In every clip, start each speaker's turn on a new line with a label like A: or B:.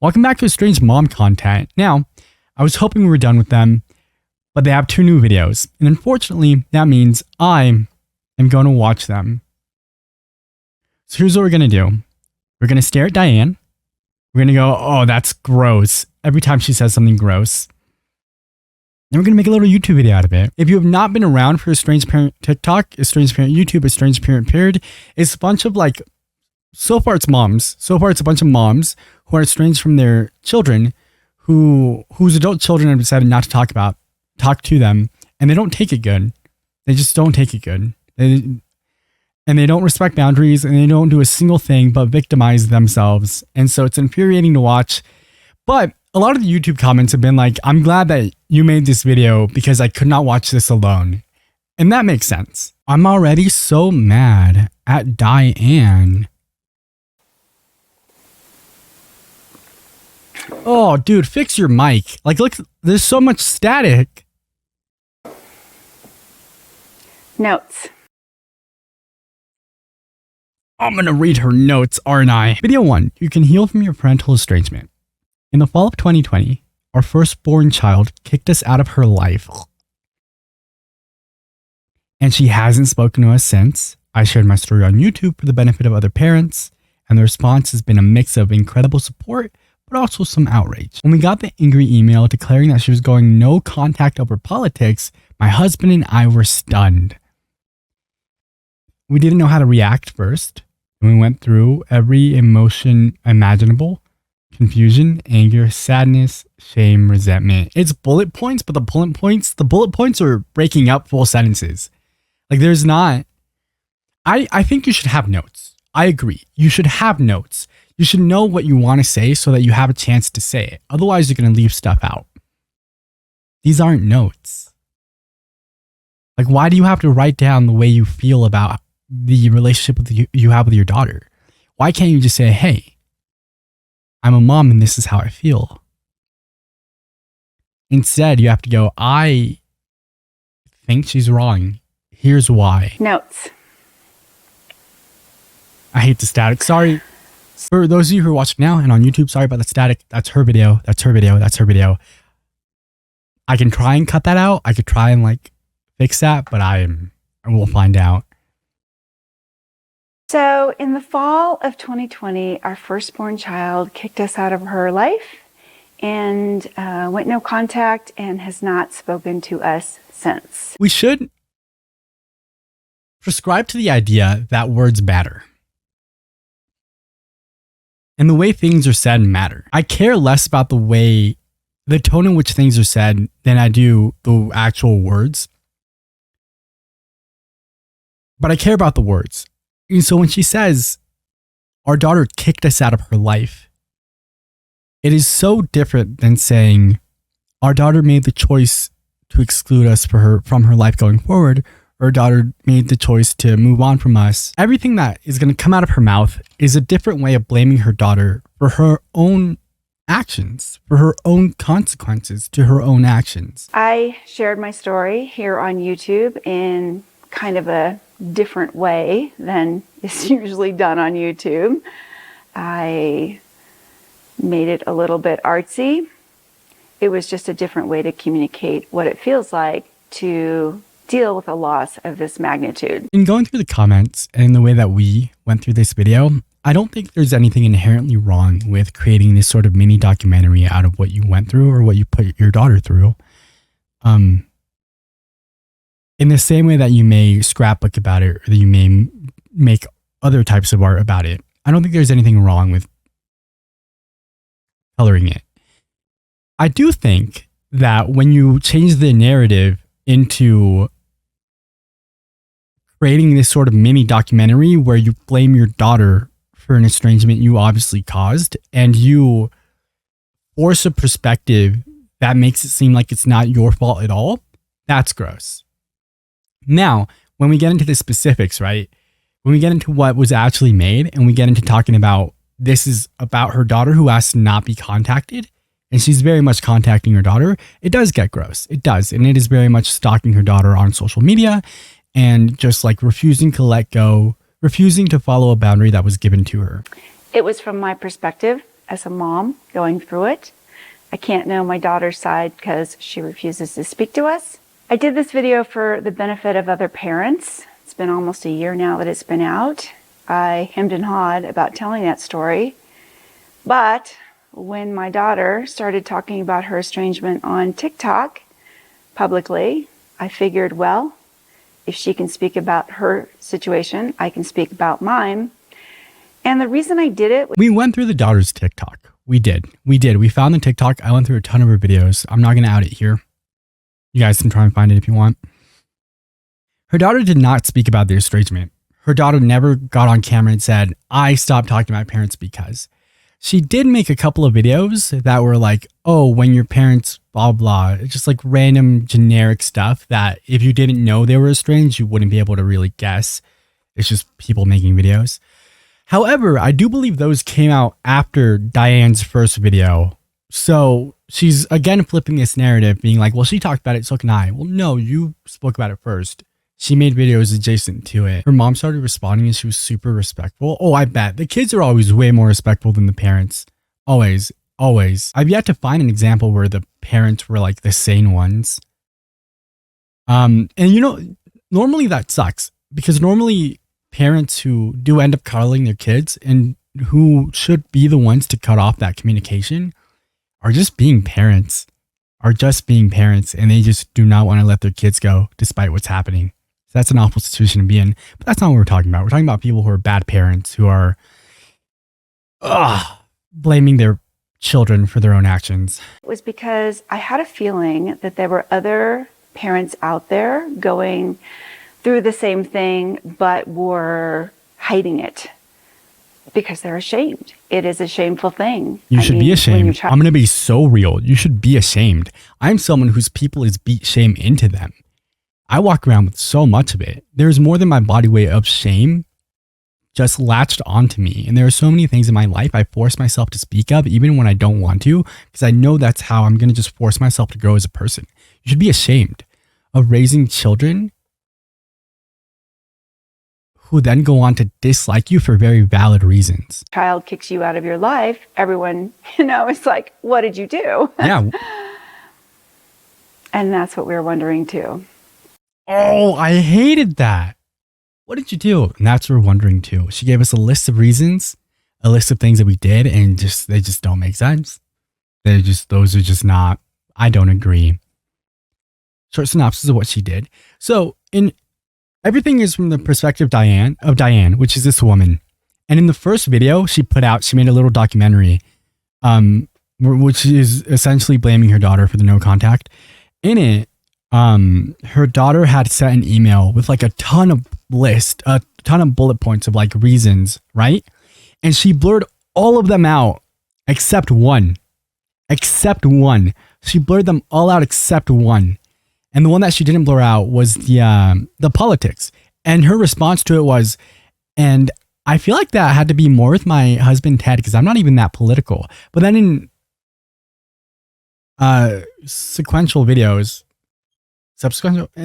A: Welcome back to Estranged Mom content. Now, I was hoping we were done with them, but they have 2 new videos. And unfortunately, that means I am going to watch them. So here's what we're going to do. We're going to stare at Diane. We're going to go, oh, that's gross, every time she says something gross. Then we're going to make a little YouTube video out of it. If you have not been around for Estranged Parent TikTok, Estranged Parent YouTube, Estranged Parent period, it's a bunch of like, so far it's moms. So far it's a bunch of moms who are estranged from their children whose adult children have decided not to talk to them, and they don't take it good. They just don't take it good. And they don't respect boundaries, and they don't do a single thing but victimize themselves. And so it's infuriating to watch. But a lot of the YouTube comments have been like, I'm glad that you made this video because I could not watch this alone. And that makes sense. I'm already so mad at Diane. Oh, dude, fix your mic. Like, look, there's so much static.
B: Notes.
A: I'm gonna read her notes, aren't I? Video 1. You can heal from your parental estrangement. In the fall of 2020, our firstborn child kicked us out of her life. And she hasn't spoken to us since. I shared my story on YouTube for the benefit of other parents, and the response has been a mix of incredible support, but also some outrage. When we got the angry email declaring that she was going no contact over politics, my husband and I were stunned. We didn't know how to react first, and we went through every emotion imaginable: confusion, anger, sadness, shame, resentment. It's bullet points, but the bullet points are breaking up full sentences. Like, there's not... I think you should have notes. I agree. You should have notes. You should know what you want to say so that you have a chance to say it. Otherwise, you're going to leave stuff out. These aren't notes. Like, why do you have to write down the way you feel about the relationship you have with your daughter? Why can't you just say, hey, I'm a mom and this is how I feel? Instead, you have to go, I think she's wrong. Here's why.
B: Notes.
A: I hate the static. Sorry. For those of you who are watching now and on YouTube, sorry about the static. That's her video. That's her video. That's her video. I can try and cut that out. I could try and like fix that, but I will find out.
B: So in the fall of 2020, our firstborn child kicked us out of her life and went no contact and has not spoken to us since.
A: We should prescribe to the idea that words matter. And the way things are said matter. I care less about the tone in which things are said than I do the actual words. But I care about the words. And so when she says, our daughter kicked us out of her life, it is so different than saying, our daughter made the choice to exclude us from her life going forward, or our daughter made the choice to move on from us. Everything that is going to come out of her mouth is a different way of blaming her daughter for her own actions, for her own consequences to her own actions.
B: I shared my story here on YouTube in kind of a different way than is usually done on YouTube. I made it a little bit artsy. It was just a different way to communicate what it feels like to deal with a loss of this magnitude.
A: In going through the comments and the way that we went through this video, I don't think there's anything inherently wrong with creating this sort of mini documentary out of what you went through or what you put your daughter through. In the same way that you may scrapbook about it or that you may make other types of art about it. I don't think there's anything wrong with coloring it. I do think that when you change the narrative into creating this sort of mini documentary where you blame your daughter for an estrangement you obviously caused, and you force a perspective that makes it seem like it's not your fault at all, that's gross. Now, when we get into the specifics, right? When we get into what was actually made and we get into talking about this is about her daughter who has to not be contacted, and she's very much contacting her daughter, it does get gross. It does. And it is very much stalking her daughter on social media and just like refusing to let go, refusing to follow a boundary that was given to her.
B: It was from my perspective as a mom going through it. I can't know my daughter's side because she refuses to speak to us. I did this video for the benefit of other parents. It's been almost a year now that it's been out. I hemmed and hawed about telling that story. But when my daughter started talking about her estrangement on TikTok publicly, I figured, well, if she can speak about her situation, I can speak about mine. And the reason I did it...
A: We went through the daughter's TikTok. We did. We found the TikTok. I went through a ton of her videos. I'm not going to out it here. You guys can try and find it if you want. Her daughter did not speak about the estrangement. Her daughter never got on camera and said, I stopped talking to my parents because. She did make a couple of videos that were like, oh, when your parents, blah, blah, just like random generic stuff that if you didn't know they were estranged, you wouldn't be able to really guess. It's just people making videos. However, I do believe those came out after Diane's first video. So she's again flipping this narrative, being like, well, she talked about it, so can I. Well, no, you spoke about it first. She made videos adjacent to it. Her mom started responding and she was super respectful. Oh, I bet. The kids are always way more respectful than the parents. Always. Always. I've yet to find an example where the parents were like the sane ones. And you know, normally that sucks because normally parents who do end up cuddling their kids and who should be the ones to cut off that communication are just being parents. And they just do not want to let their kids go despite what's happening. So that's an awful situation to be in. But that's not what we're talking about. We're talking about people who are bad parents who are blaming their children for their own actions.
B: It was because I had a feeling that there were other parents out there going through the same thing, but were hiding it because they're ashamed. It is a shameful thing.
A: You should be ashamed. I'm going to be so real. You should be ashamed. I'm someone whose people is beat shame into them. I walk around with so much of it. There's more than my body weight of shame just latched onto me. And there are so many things in my life I force myself to speak of, even when I don't want to, because I know that's how I'm going to just force myself to grow as a person. You should be ashamed of raising children who then go on to dislike you for very valid reasons.
B: Child kicks you out of your life, everyone, is like, what did you do?
A: Yeah.
B: And that's what we were wondering too.
A: Oh, I hated that. What did you do? And that's what we're wondering too. She gave us a list of reasons, a list of things that we did, and they just don't make sense. Those are just not, I don't agree. Short synopsis of what she did. So everything is from the perspective of Diane, which is this woman. And in the first video she put out, she made a little documentary, which is essentially blaming her daughter for the no contact. In it, her daughter had sent an email with like a ton of bullet points of like reasons, right? And she blurred all of them out except one. She blurred them all out except one. And the one that she didn't blur out was the politics. And her response to it was, and I feel like that had to be more with my husband Ted because I'm not even that political. But then in in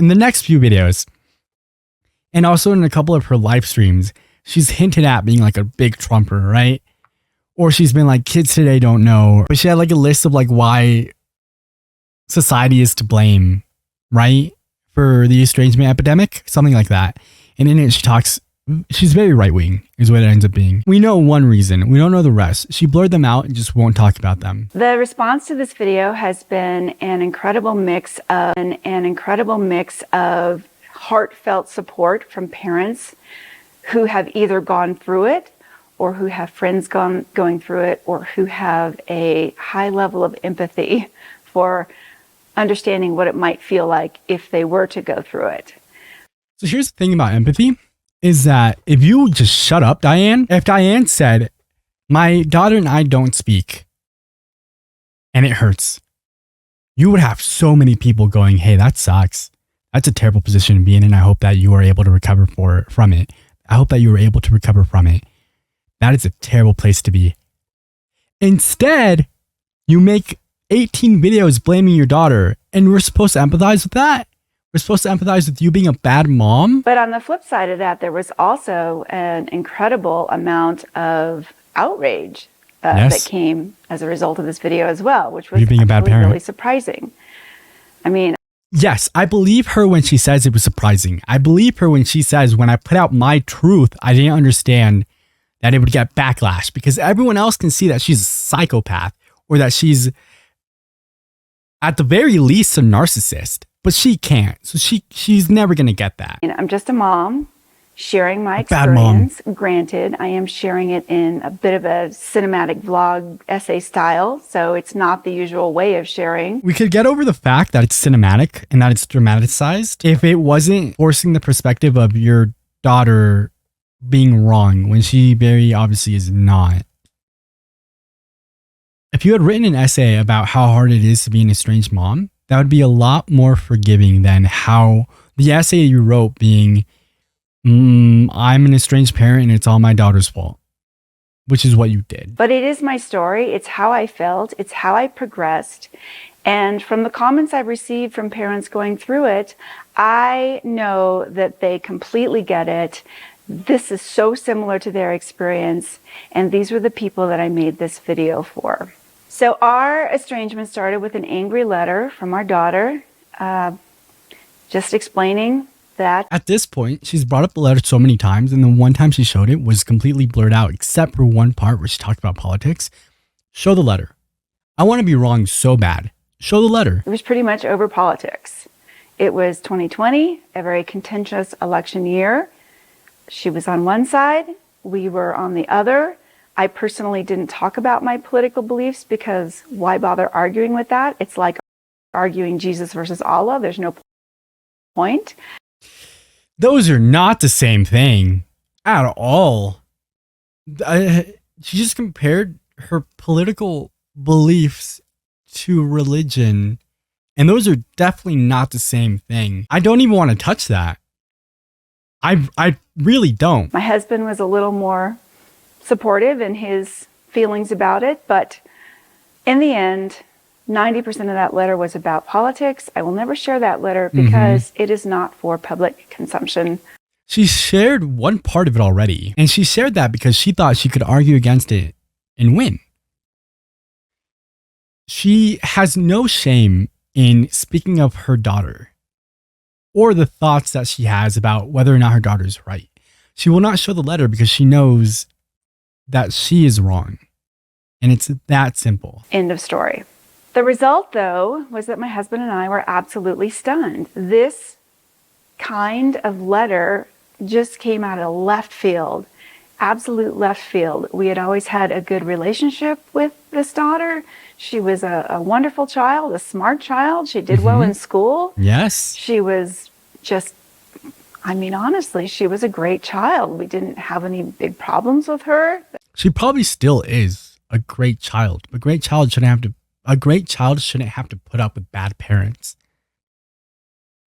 A: the next few videos, and also in a couple of her live streams, she's hinted at being like a big Trumper, right? Or she's been like, kids today don't know. But she had like a list of like why society is to blame, right? For the estrangement epidemic, something like that. And in it, she's very right-wing is what it ends up being. We know one reason. We don't know the rest. She blurred them out and just won't talk about them.
B: The response to this video has been an incredible mix of heartfelt support from parents who have either gone through it or who have friends going through it or who have a high level of empathy for understanding what it might feel like if they were to go through it.
A: So here's the thing about empathy is that if you just shut up, Diane, if Diane said, my daughter and I don't speak and it hurts, you would have so many people going, hey, that sucks. That's a terrible position to be in. And I hope that you are able to recover from it. That is a terrible place to be. Instead, you make 18 videos blaming your daughter and we're supposed to empathize with that. We're supposed to empathize with you being a bad mom.
B: But on the flip side of that, there was also an incredible amount of outrage that came as a result of this video as well, which was
A: you being a bad parent.
B: Really surprising. I mean,
A: yes, I believe her when she says it was surprising. I believe her when she says, when I put out my truth, I didn't understand that it would get backlash, because everyone else can see that she's a psychopath, or that she's at the very least a narcissist, but she can't. So she's never going to get that.
B: I'm just a mom sharing my experience. Granted, I am sharing it in a bit of a cinematic vlog essay style, so it's not the usual way of sharing.
A: We could get over the fact that it's cinematic and that it's dramatized if it wasn't forcing the perspective of your daughter being wrong when she very obviously is not. If you had written an essay about how hard it is to be an estranged mom, that would be a lot more forgiving than how the essay you wrote being, I'm an estranged parent and it's all my daughter's fault, which is what you did.
B: But it is my story. It's how I felt. It's how I progressed. And from the comments I've received from parents going through it, I know that they completely get it. This is so similar to their experience. And these were the people that I made this video for. So our estrangement started with an angry letter from our daughter, just explaining that.
A: At this point, she's brought up the letter so many times, and the one time she showed it was completely blurred out, except for one part where she talked about politics. Show the letter. I want to be wrong so bad. Show the letter.
B: It was pretty much over politics. It was 2020, a very contentious election year. She was on one side, we were on the other. I personally didn't talk about my political beliefs because why bother arguing with that? It's like arguing Jesus versus Allah. There's no point.
A: Those are not the same thing at all. She just compared her political beliefs to religion, and those are definitely not the same thing. I don't even want to touch that. I really don't.
B: My husband was a little more supportive in his feelings about it, but in the end, 90% of that letter was about politics. I will never share that letter because it is not for public consumption.
A: She shared one part of it already, and she shared that because she thought she could argue against it and win. She has no shame in speaking of her daughter or the thoughts that she has about whether or not her daughter is right. She will not show the letter because she knows that she is wrong. And it's that simple.
B: End of story. The result, though, was that my husband and I were absolutely stunned. This kind of letter just came out of left field, absolute left field. We had always had a good relationship with this daughter. She was a wonderful child, a smart child. She did well in school.
A: Yes.
B: She was just, I mean, honestly, she was a great child. We didn't have any big problems with her.
A: She probably still is a great child. A great child shouldn't have to put up with bad parents.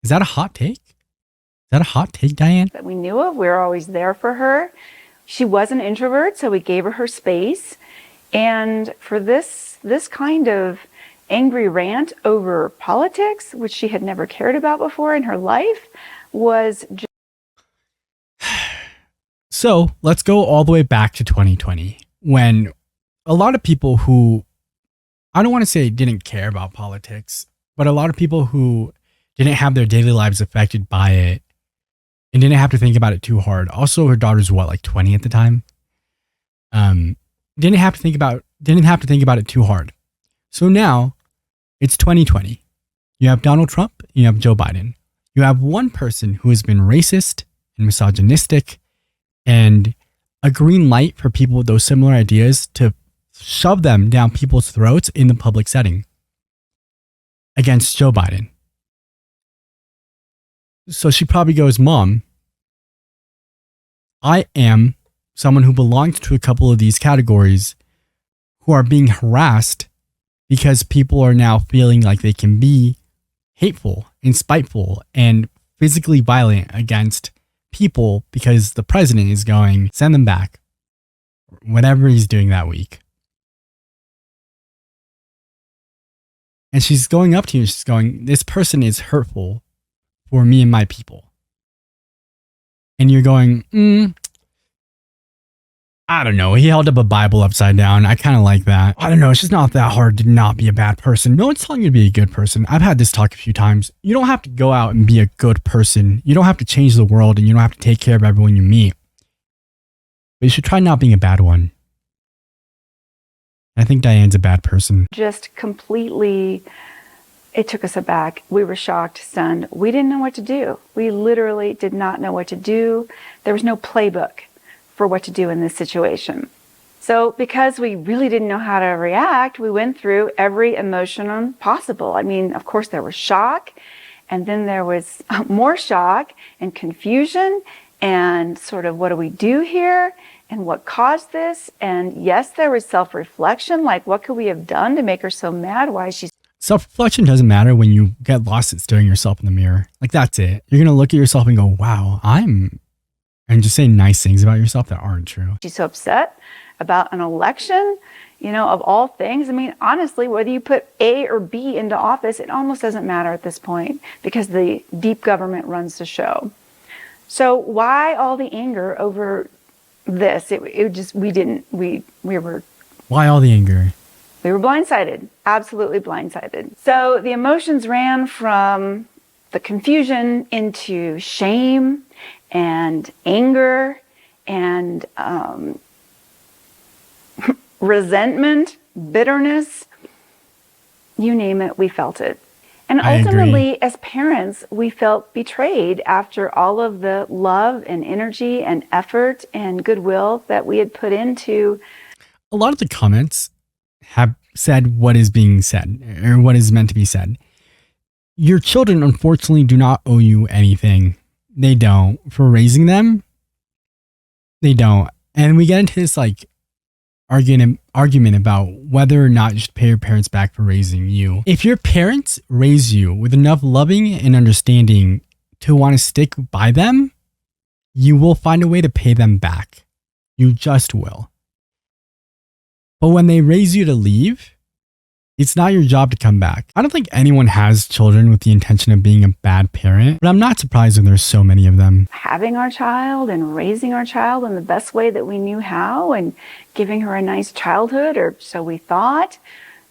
A: Is that a hot take? Is that a hot take, Diane?
B: That we knew of. We were always there for her. She was an introvert, so we gave her space. And for this kind of angry rant over politics, which she had never cared about before in her life, was just...
A: So let's go all the way back to 2020, when a lot of people who, I don't want to say didn't care about politics, but a lot of people who didn't have their daily lives affected by it and didn't have to think about it too hard. Also, her daughter's what, like 20 at the time? Didn't have to think about it too hard. So now it's 2020. You have Donald Trump, you have Joe Biden. You have one person who has been racist and misogynistic and a green light for people with those similar ideas to shove them down people's throats in the public setting against Joe Biden. So she probably goes, Mom, I am someone who belongs to a couple of these categories who are being harassed because people are now feeling like they can be hateful and spiteful and physically violent against people because the president is going, send them back, whatever he's doing that week. And she's going up to you and she's going, this person is hurtful for me and my people. And you're going, I don't know. He held up a Bible upside down. I kind of like that. I don't know. It's just not that hard to not be a bad person. No one's telling you to be a good person. I've had this talk a few times. You don't have to go out and be a good person. You don't have to change the world, and you don't have to take care of everyone you meet. But you should try not being a bad one. I think Diane's a bad person.
B: Just completely, it took us aback. We were shocked, stunned. We didn't know what to do. We literally did not know what to do. There was no playbook for what to do in this situation. So because we really didn't know how to react, we went through every emotion possible. I mean, of course, there was shock, and then there was more shock and confusion and sort of, what do we do here? And what caused this? And yes, there was self-reflection, like what could we have done to make her so mad? Why is she...
A: Self-reflection doesn't matter when you get lost at staring yourself in the mirror. Like, that's it. You're going to look at yourself and go, wow, and just say nice things about yourself that aren't true.
B: She's so upset about an election, you know, of all things. I mean, honestly, whether you put A or B into office, it almost doesn't matter at this point because the deep government runs the show. So why all the anger over this? It just, we were...
A: Why all the anger?
B: We were blindsided, absolutely blindsided. So the emotions ran from the confusion into shame and anger and resentment, bitterness, you name it, we felt it. And ultimately, as parents, we felt betrayed after all of the love and energy and effort and goodwill that we had put into.
A: A lot of the comments have said what is being said or what is meant to be said. Your children, unfortunately, do not owe you anything. They don't. For raising them, they don't. And we get into this like argument about whether or not you should pay your parents back for raising you. If your parents raise you with enough loving and understanding to want to stick by them, you will find a way to pay them back. You just will. But when they raise you to leave, it's not your job to come back. I don't think anyone has children with the intention of being a bad parent, but I'm not surprised when there's so many of them.
B: Having our child and raising our child in the best way that we knew how and giving her a nice childhood, or so we thought.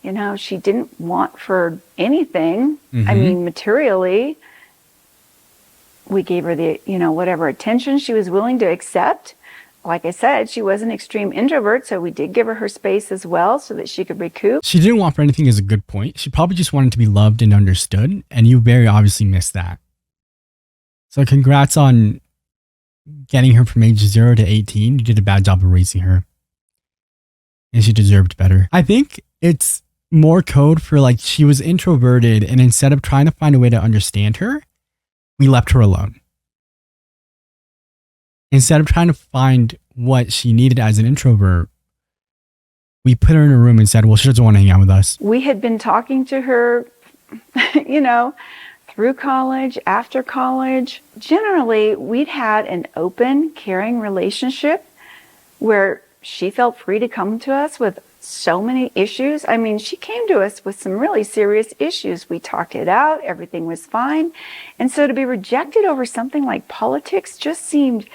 B: You know, she didn't want for anything. I mean, materially, we gave her the, you know, whatever attention she was willing to accept. Like I said, she was an extreme introvert, so we did give her space as well so that she could recoup.
A: She didn't want for anything is a good point. She probably just wanted to be loved and understood, and you very obviously missed that. So congrats on getting her from age 0 to 18. You did a bad job of raising her. And she deserved better. I think it's more code for like she was introverted, and instead of trying to find a way to understand her, we left her alone. Instead of trying to find what she needed as an introvert, we put her in a room and said, well, she doesn't want to hang out with us.
B: We had been talking to her, you know, through college, after college. Generally, we'd had an open, caring relationship where she felt free to come to us with so many issues. I mean, she came to us with some really serious issues. We talked it out. Everything was fine. And so to be rejected over something like politics just seemed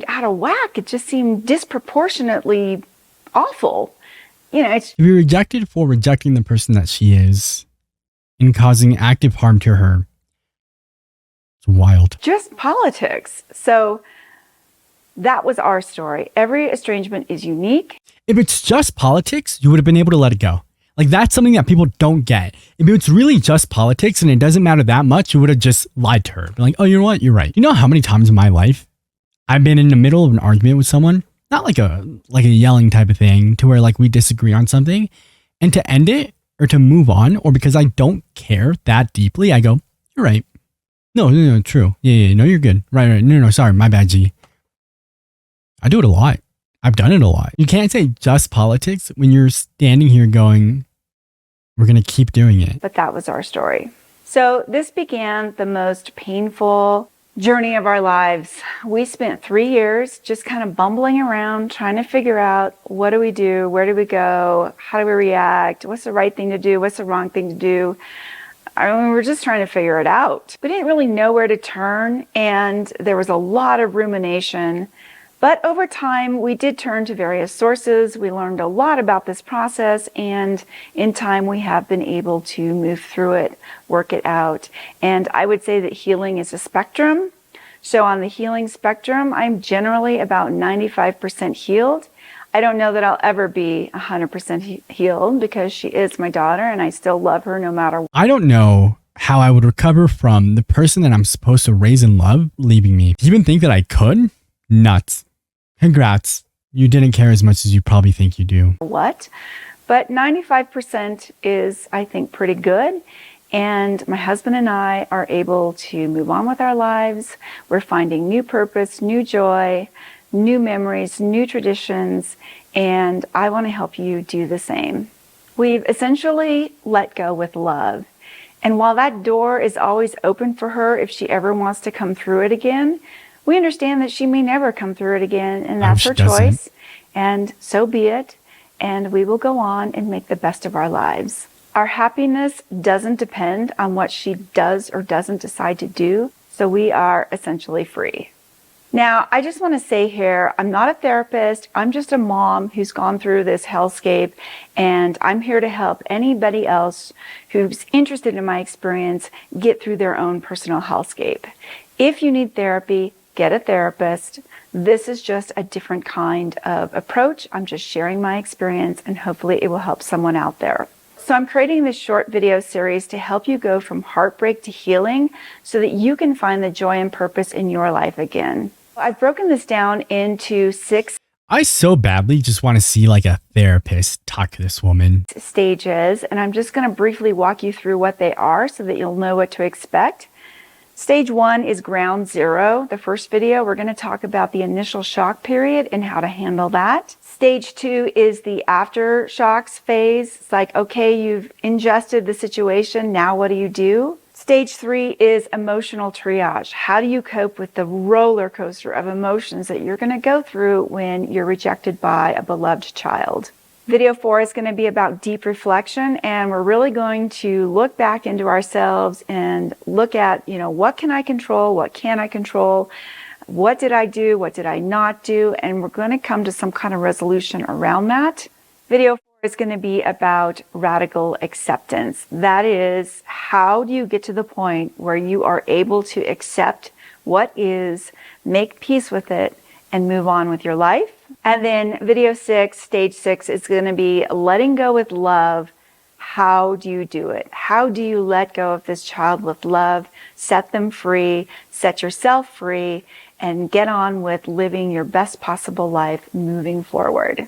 B: out of whack. It just seemed disproportionately awful. You know,
A: to be rejected for rejecting the person that she is and causing active harm to her. It's wild.
B: Just politics. So that was our story. Every estrangement is unique.
A: If it's just politics, you would have been able to let it go. Like, that's something that people don't get. If it's really just politics and it doesn't matter that much, you would have just lied to her. Be like, oh, you know what? You're right. You know how many times in my life I've been in the middle of an argument with someone, not like a yelling type of thing to where like we disagree on something, and to end it or to move on, or because I don't care that deeply, I go, you're right. No, true. Yeah, no, you're good. Right. No, sorry. My bad, G. I do it a lot. I've done it a lot. You can't say just politics when you're standing here going, we're going to keep doing it.
B: But that was our story. So this began the most painful journey of our lives. We spent 3 years just kind of bumbling around, trying to figure out, what do we do? Where do we go? How do we react? What's the right thing to do? What's the wrong thing to do? I mean, we were just trying to figure it out. We didn't really know where to turn, and there was a lot of rumination. But over time, we did turn to various sources. We learned a lot about this process, and in time, we have been able to move through it, work it out. And I would say that healing is a spectrum. So on the healing spectrum, I'm generally about 95% healed. I don't know that I'll ever be 100% healed because she is my daughter and I still love her no matter what.
A: I don't know how I would recover from the person that I'm supposed to raise and love leaving me. Do you even think that I could? Nuts. Congrats. You didn't care as much as you probably think you do.
B: What? But 95% is, I think, pretty good. And my husband and I are able to move on with our lives. We're finding new purpose, new joy, new memories, new traditions, and I want to help you do the same. We've essentially let go with love. And while that door is always open for her if she ever wants to come through it again, we understand that she may never come through it again, and that's her choice. And so be it. And we will go on and make the best of our lives. Our happiness doesn't depend on what she does or doesn't decide to do, so we are essentially free. Now, I just want to say here, I'm not a therapist. I'm just a mom who's gone through this hellscape, and I'm here to help anybody else who's interested in my experience get through their own personal hellscape. If you need therapy, get a therapist. This is just a different kind of approach. I'm just sharing my experience, and hopefully it will help someone out there. So I'm creating this short video series to help you go from heartbreak to healing so that you can find the joy and purpose in your life again. I've broken this down into 6
A: I so badly just want to see like a therapist talk to this woman.
B: Stages, and I'm just going to briefly walk you through what they are so that you'll know what to expect. Stage 1 is ground zero. The first video, we're going to talk about the initial shock period and how to handle that. Stage 2 is the aftershocks phase. It's like, okay, you've ingested the situation. Now what do you do? Stage 3 is emotional triage. How do you cope with the roller coaster of emotions that you're going to go through when you're rejected by a beloved child? Video 4 is going to be about deep reflection, and we're really going to look back into ourselves and look at, what can I control? What can't I control? What did I do? What did I not do? And we're going to come to some kind of resolution around that. Video 4 is going to be about radical acceptance. That is, how do you get to the point where you are able to accept what is, make peace with it, and move on with your life? And then video 6, stage 6, is going to be letting go with love. How do you do it? How do you let go of this child with love, set them free, set yourself free, and get on with living your best possible life moving forward?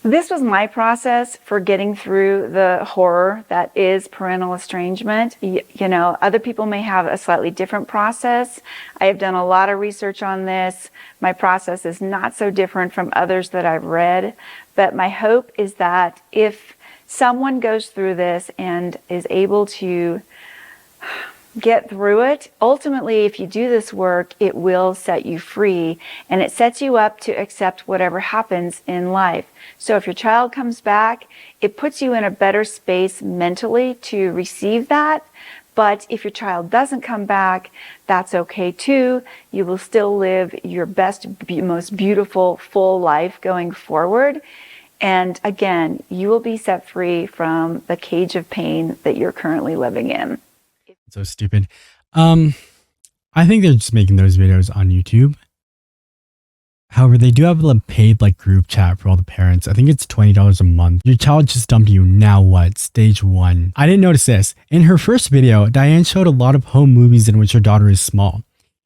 B: This was my process for getting through the horror that is parental estrangement. Other people may have a slightly different process. I have done a lot of research on this. My process is not so different from others that I've read, but my hope is that if someone goes through this and is able to get through it, ultimately, if you do this work, it will set you free, and it sets you up to accept whatever happens in life. So if your child comes back, it puts you in a better space mentally to receive that. But if your child doesn't come back, that's okay too. You will still live your best, most beautiful, full life going forward. And again, you will be set free from the cage of pain that you're currently living in.
A: So stupid. I think they're just making those videos on YouTube. However, they do have a paid group chat for all the parents. I think it's $20 a month. Your child just dumped you. Now what? Stage 1. I didn't notice this. In her first video, Diane showed a lot of home movies in which her daughter is small.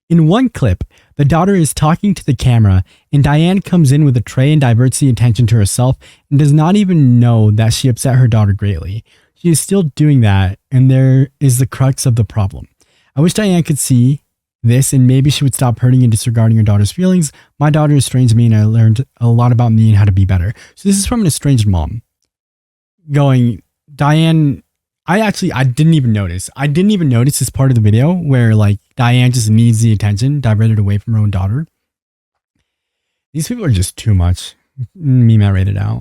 A: In one clip, the daughter is talking to the camera, and Diane comes in with a tray and diverts the attention to herself and does not even know that she upset her daughter greatly. She is still doing that, and there is the crux of the problem. I wish Diane could see this, and maybe she would stop hurting and disregarding her daughter's feelings. My daughter estranged me, and I learned a lot about me and how to be better. So this is from an estranged mom going, Diane, I didn't even notice. I didn't even notice this part of the video where Diane just needs the attention diverted away from her own daughter. These people are just too much. Meme rated out.